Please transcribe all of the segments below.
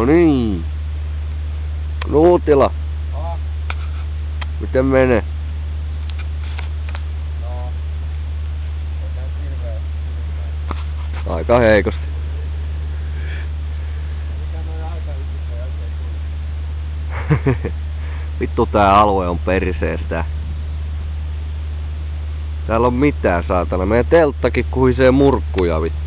No niin. Nuutila. Miten menee? No. Aika heikosti. Vittu tää alue on perseestä. Täällä on mitään saatana. Meidän telttakin kuhisee murkkuja vittu.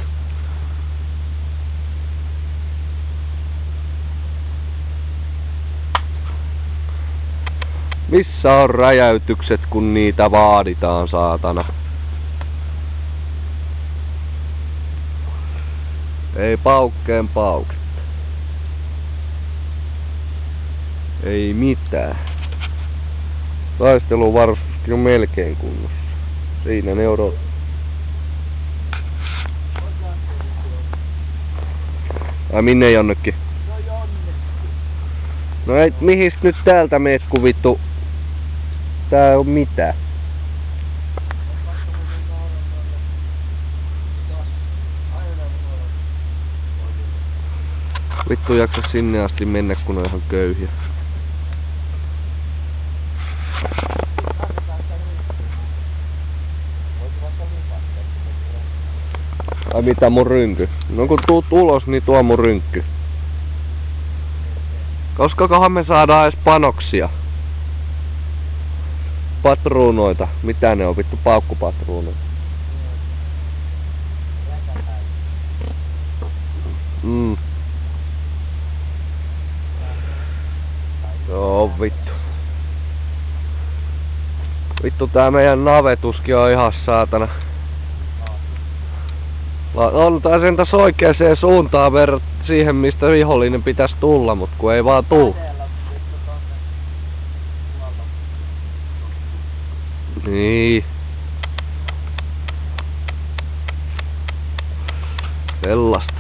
Missä on räjäytykset kun niitä vaaditaan saatana? Ei paukkeen pauketta. Ei mitään. Taisteluvarustuskin on melkein kunnossa. Siinä ne odottaa. Ai minne jonnekin? No jonnekin. No ei, mihin nyt täältä meet ku vittu? Tää ei oo mitään. Vittu jaksa sinne asti mennä kun on ihan köyhiä. Ai mitä mun rynky? No kun tuut ulos niin tuo mun rynkky. Koskakohan me saadaan edes panoksia? Patruunoita. Mitä ne on vittu paukkupatruunoita? Joo vittu. Vittu tää meidän navetuskin on ihan saatana. On tää sentäs oikeeseen suuntaan siihen mistä vihollinen pitäisi tulla, mut kun ei vaan tuu. Niin. Sellaista.